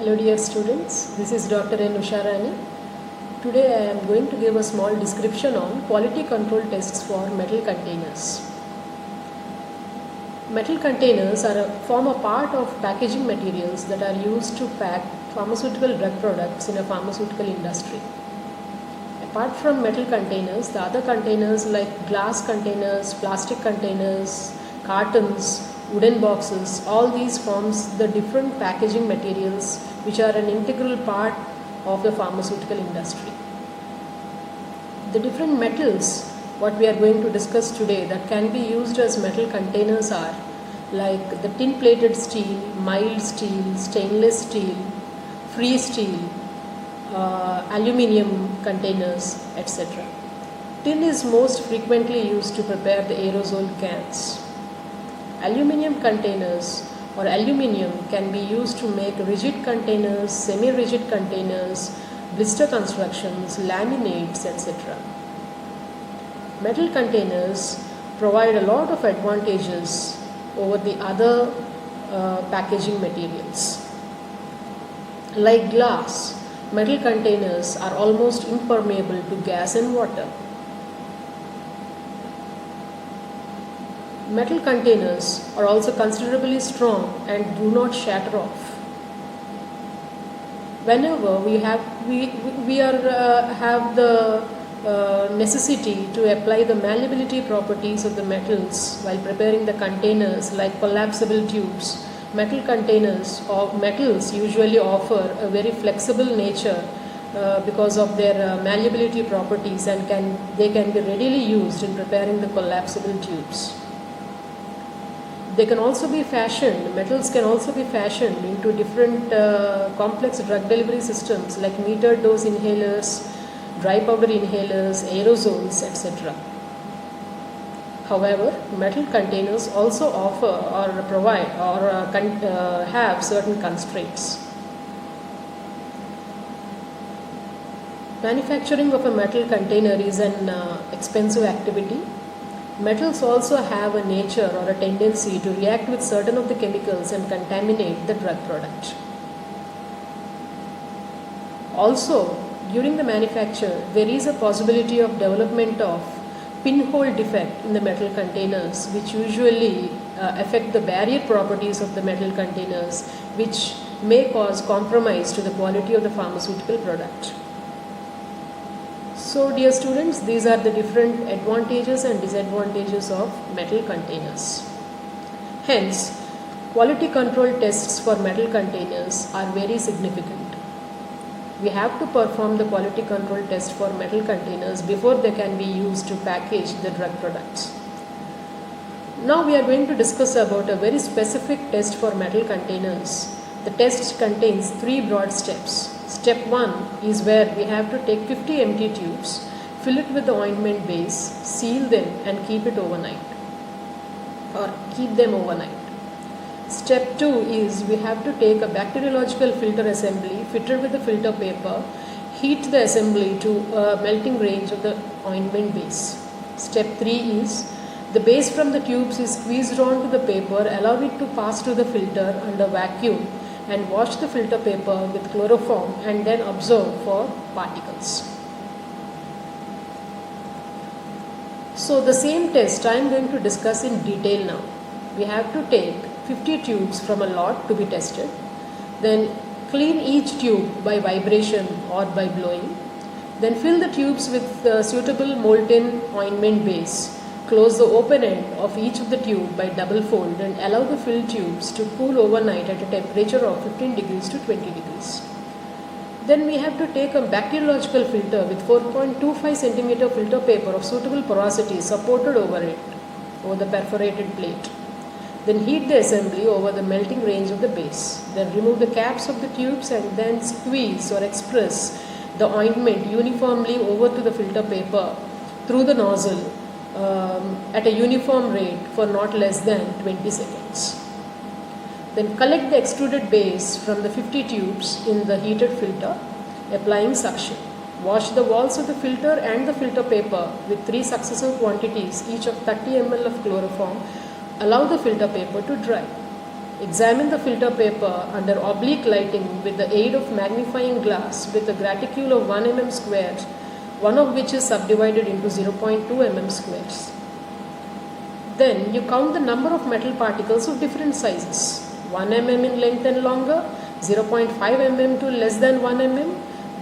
Hello dear students, this is Dr. N. Usharani. Today I am going to give a small description on quality control tests for metal containers. Metal containers form a part of packaging materials that are used to pack pharmaceutical drug products in a pharmaceutical industry. Apart from metal containers, the other containers like glass containers, plastic containers, cartons, wooden boxes, all these forms the different packaging materials which are an integral part of the pharmaceutical industry. The different metals what we are going to discuss today that can be used as metal containers are like the tin plated steel, mild steel, stainless steel, free steel, aluminium containers, etc. Tin is most frequently used to prepare the aerosol cans. Aluminium containers or aluminium can be used to make rigid containers, semi-rigid containers, blister constructions, laminates, etc. Metal containers provide a lot of advantages over the other packaging materials. Like glass, metal containers are almost impermeable to gas and water. Metal containers are also considerably strong and do not shatter off. Whenever we have the necessity to apply the malleability properties of the metals while preparing the containers like collapsible tubes, metal containers or metals usually offer a very flexible nature because of their malleability properties and they can be readily used in preparing the collapsible tubes. They can also be fashioned, metals can also be fashioned into different complex drug delivery systems like metered dose inhalers, dry powder inhalers, aerosols, etc. However, metal containers also offer or provide or have certain constraints. Manufacturing of a metal container is an expensive activity. Metals also have a nature or a tendency to react with certain of the chemicals and contaminate the drug product. Also, during the manufacture, there is a possibility of development of pinhole defect in the metal containers, which usually affect the barrier properties of the metal containers, which may cause compromise to the quality of the pharmaceutical product. So dear students, these are the different advantages and disadvantages of metal containers. Hence, quality control tests for metal containers are very significant. We have to perform the quality control test for metal containers before they can be used to package the drug products. Now we are going to discuss about a very specific test for metal containers. The test contains 3 broad steps. Step 1 is where we have to take 50 empty tubes, fill it with the ointment base, seal them and keep it overnight or keep them overnight. Step 2 is we have to take a bacteriological filter assembly fitted with the filter paper, heat the assembly to a melting range of the ointment base. Step 3 is the base from the tubes is squeezed onto the paper, allow it to pass to the filter under vacuum and wash the filter paper with chloroform and then observe for particles. So the same test I am going to discuss in detail now. We have to take 50 tubes from a lot to be tested, then clean each tube by vibration or by blowing, then fill the tubes with suitable molten ointment base. Close the open end of each of the tube by double fold and allow the filled tubes to cool overnight at a temperature of 15 degrees to 20 degrees. Then we have to take a bacteriological filter with 4.25 cm filter paper of suitable porosity supported over it, over the perforated plate. Then heat the assembly over the melting range of the base. Then remove the caps of the tubes and then squeeze or express the ointment uniformly over to the filter paper through the nozzle at a uniform rate for not less than 20 seconds. Then collect the extruded base from the 50 tubes in the heated filter, applying suction. Wash the walls of the filter and the filter paper with 3 successive quantities each of 30 ml of chloroform. Allow the filter paper to dry. Examine the filter paper under oblique lighting with the aid of magnifying glass with a graticule of 1 mm square, one of which is subdivided into 0.2 mm squares. Then you count the number of metal particles of different sizes, 1 mm in length and longer, 0.5 mm to less than 1 mm,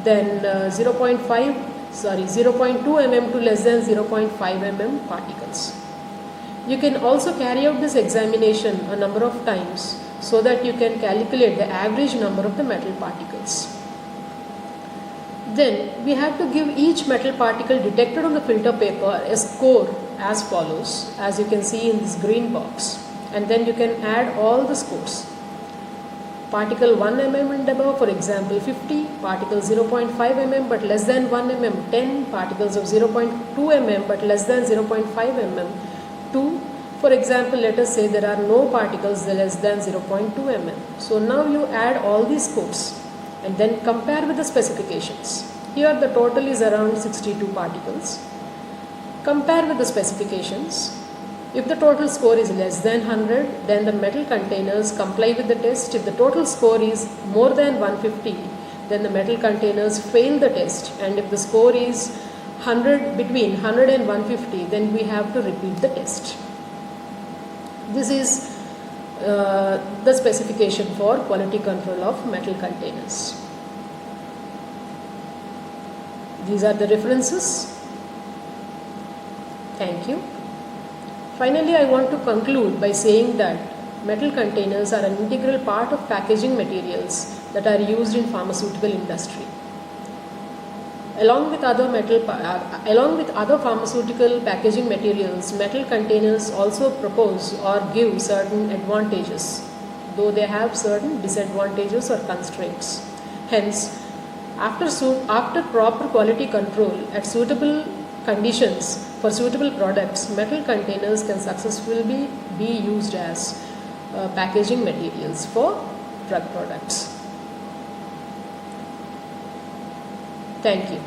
then 0.2 mm to less than 0.5 mm particles. You can also carry out this examination a number of times so that you can calculate the average number of the metal particles. Then we have to give each metal particle detected on the filter paper a score as follows, as you can see in this green box, and then you can add all the scores. Particle 1 mm and above, for example 50, particle 0.5 mm but less than 1 mm 10, particles of 0.2 mm but less than 0.5 mm 2. For example, let us say there are no particles less than 0.2 mm. So now you add all these scores and then compare with the specifications. Here the total is around 62 particles. Compare with the specifications. If the total score is less than 100, then the metal containers comply with the test. If the total score is more than 150, then the metal containers fail the test. And if the score is between 100 and 150, then we have to repeat the test. This is the specification for quality control of metal containers. These are the references. Thank you. Finally, I want to conclude by saying that metal containers are an integral part of packaging materials that are used in pharmaceutical industry. Along with other pharmaceutical packaging materials, metal containers also propose or give certain advantages, though they have certain disadvantages or constraints. Hence, after proper quality control at suitable conditions for suitable products, metal containers can successfully be used as packaging materials for drug products. Thank you.